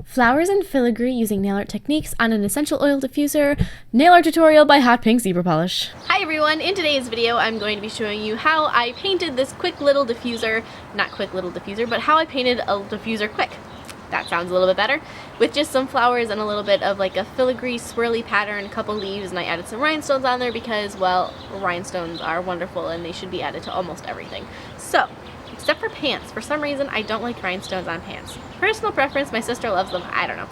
Flowers and filigree using nail art techniques on an essential oil diffuser nail art tutorial by Hotpinkzebrapolish. Hi everyone, in today's video I'm going to be showing you how I painted this quick little diffuser, not quick little diffuser, but how I painted a diffuser quick. That sounds a little bit better. With just some flowers and a little bit of like a filigree swirly pattern, a couple leaves, and I added some rhinestones on there because, well, rhinestones are wonderful and they should be added to almost everything. So, except for pants. For some reason, I don't like rhinestones on pants. Personal preference, my sister loves them, I don't know.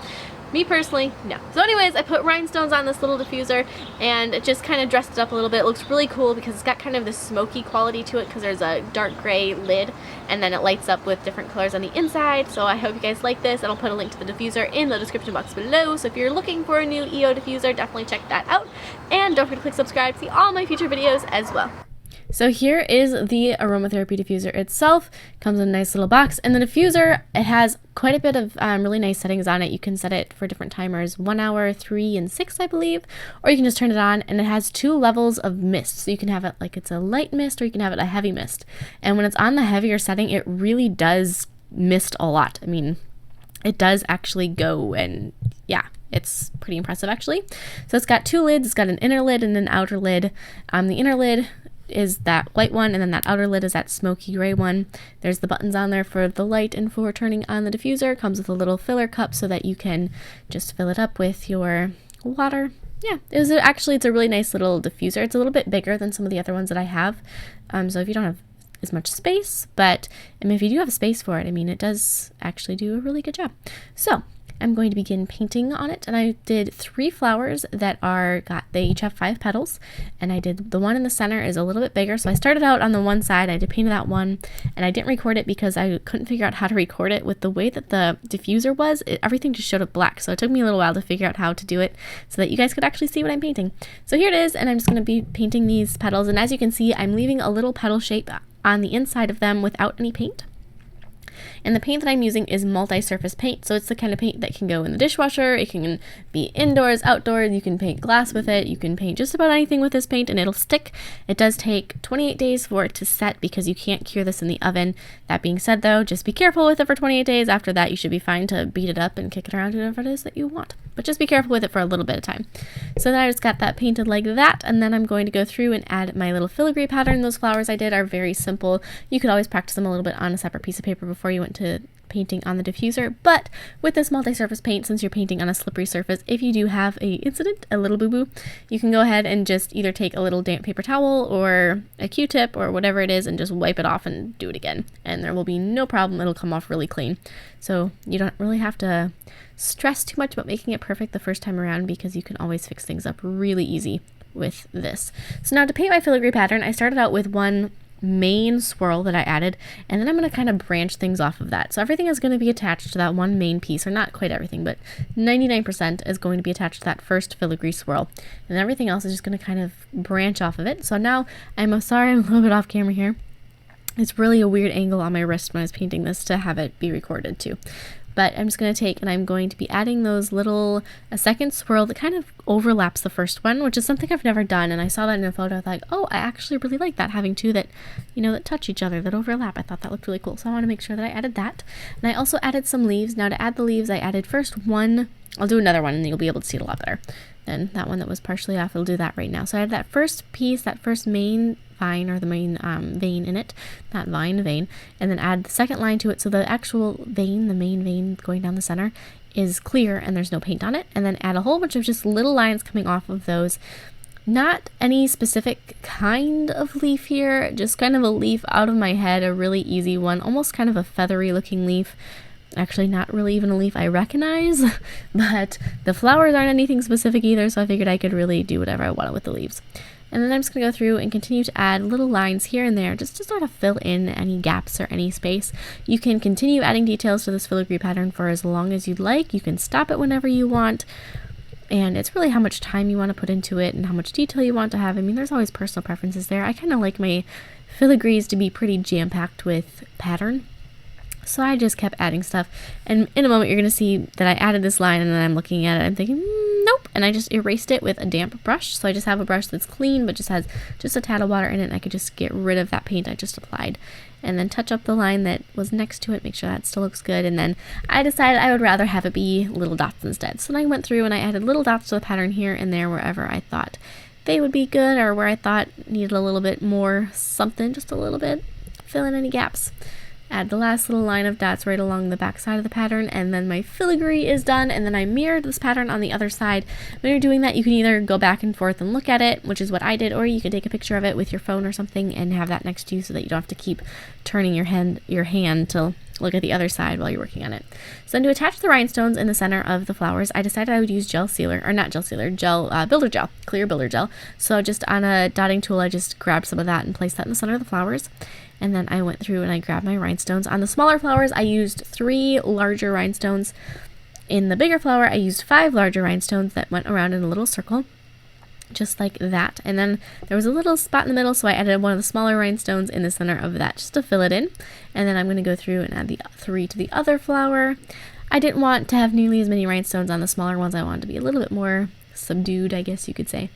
Me personally, no. So anyways, I put rhinestones on this little diffuser and it just kind of dressed it up a little bit. It looks really cool because it's got kind of this smoky quality to it because there's a dark gray lid and then it lights up with different colors on the inside. So I hope you guys like this, and I'll put a link to the diffuser in the description box below. So if you're looking for a new EO diffuser, definitely check that out. And don't forget to click subscribe to see all my future videos as well. So here is the aromatherapy diffuser itself. Comes in a nice little box, and the diffuser, it has quite a bit of really nice settings on it. You can set it for different timers, 1 hour, 3, and 6, I believe, or you can just turn it on, and it has 2 levels of mist. So you can have it like it's a light mist, or you can have it a heavy mist. And when it's on the heavier setting, it really does mist a lot. I mean, it does actually go, and yeah, it's pretty impressive actually. So it's got 2 lids. It's got an inner lid and an outer lid. The inner lid is that white one, and then that outer lid is that smoky gray one. There's the buttons on there for the light and for turning on the diffuser. Comes with a little filler cup so that you can just fill it up with your water. Yeah, it's a really nice little diffuser. It's a little bit bigger than some of the other ones that I have. So if you don't have as much space, but if you do have space for it, I mean, it does actually do a really good job. So I'm going to begin painting on it, and I did 3 flowers that they each have 5 petals, and I did the one in the center is a little bit bigger. So I started out on the one side, I did paint that one, and I didn't record it because I couldn't figure out how to record it with the way that the diffuser was. Everything just showed up black, so it took me a little while to figure out how to do it so that you guys could actually see what I'm painting. So here it is, and I'm just going to be painting these petals, and as you can see, I'm leaving a little petal shape on the inside of them without any paint. And the paint that I'm using is multi-surface paint, so it's the kind of paint that can go in the dishwasher. It can be indoors, outdoors. You can paint glass with it. You can paint just about anything with this paint, and it'll stick. It does take 28 days for it to set because you can't cure this in the oven. That being said, though, just be careful with it for 28 days. After that, you should be fine to beat it up and kick it around to whatever it is that you want. But just be careful with it for a little bit of time. So then I just got that painted like that, and then I'm going to go through and add my little filigree pattern. Those flowers I did are very simple. You could always practice them a little bit on a separate piece of paper before you went to painting on the diffuser, but with this multi-surface paint, since you're painting on a slippery surface, if you do have a little boo-boo, you can go ahead and just either take a little damp paper towel or a Q-tip or whatever it is and just wipe it off and do it again, and there will be no problem. It'll come off really clean. So you don't really have to stress too much about making it perfect the first time around because you can always fix things up really easy with this. So now to paint my filigree pattern, I started out with one main swirl that I added, and then I'm going to kind of branch things off of that. So everything is going to be attached to that one main piece, or not quite everything, but 99% is going to be attached to that first filigree swirl, and everything else is just going to kind of branch off of it. So now I'm sorry, I'm a little bit off camera here. It's really a weird angle on my wrist when I was painting this to have it be recorded too. But I'm just going to take, and I'm going to be adding a second swirl that kind of overlaps the first one, which is something I've never done. And I saw that in a photo. I thought, oh, I actually really like that, having 2 that, that touch each other, that overlap. I thought that looked really cool. So I want to make sure that I added that. And I also added some leaves. Now to add the leaves, I added first one. I'll do another one and you'll be able to see it a lot better. Then that one that was partially off, I'll do that right now. So I had that first piece, that first main vine, or the main vein in it, not vine, vein, and then add the second line to it. So the actual vein, the main vein going down the center, is clear and there's no paint on it. And then add a whole bunch of just little lines coming off of those. Not any specific kind of leaf here, just kind of a leaf out of my head, a really easy one, almost kind of a feathery looking leaf. Actually, not really even a leaf I recognize, but the flowers aren't anything specific either, so I figured I could really do whatever I wanted with the leaves. And then I'm just going to go through and continue to add little lines here and there just to sort of fill in any gaps or any space. You can continue adding details to this filigree pattern for as long as you'd like. You can stop it whenever you want. And it's really how much time you want to put into it and how much detail you want to have. I mean, there's always personal preferences there. I kind of like my filigrees to be pretty jam-packed with pattern. So I just kept adding stuff. And in a moment, you're going to see that I added this line, and then I'm looking at it. I'm thinking, nope, and I just erased it with a damp brush. So I just have a brush that's clean but just has just a tad of water in it, and I could just get rid of that paint I just applied and then touch up the line that was next to it, make sure that still looks good. And then I decided I would rather have it be little dots instead. So then I went through and I added little dots to the pattern here and there wherever I thought they would be good, or where I thought needed a little bit more something, just a little bit, fill in any gaps. Add the last little line of dots right along the back side of the pattern, and then my filigree is done, and then I mirrored this pattern on the other side. When you're doing that, you can either go back and forth and look at it, which is what I did, or you can take a picture of it with your phone or something and have that next to you so that you don't have to keep turning your hand to look at the other side while you're working on it. So then to attach the rhinestones in the center of the flowers, I decided I would use builder gel, clear builder gel. So just on a dotting tool, I just grabbed some of that and placed that in the center of the flowers. And then I went through and I grabbed my rhinestones. On the smaller flowers, I used 3 larger rhinestones. In the bigger flower, I used 5 larger rhinestones that went around in a little circle, just like that. And then there was a little spot in the middle, so I added one of the smaller rhinestones in the center of that just to fill it in. And then I'm going to go through and add the 3 to the other flower. I didn't want to have nearly as many rhinestones on the smaller ones. I wanted to be a little bit more subdued, I guess you could say.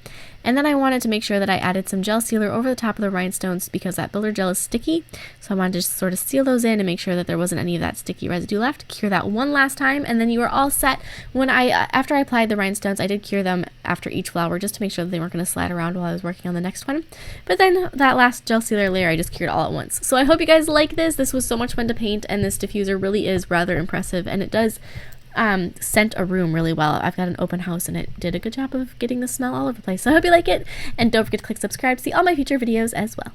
And then I wanted to make sure that I added some gel sealer over the top of the rhinestones because that builder gel is sticky. So I wanted to just sort of seal those in and make sure that there wasn't any of that sticky residue left. Cure that one last time, and then you are all set. When after I applied the rhinestones, I did cure them after each flower just to make sure that they weren't going to slide around while I was working on the next one. But then that last gel sealer layer I just cured all at once. So I hope you guys like this. This was so much fun to paint, and this diffuser really is rather impressive, and it does scent a room really well. I've got an open house and it did a good job of getting the smell all over the place. So I hope you like it, and don't forget to click subscribe to see all my future videos as well.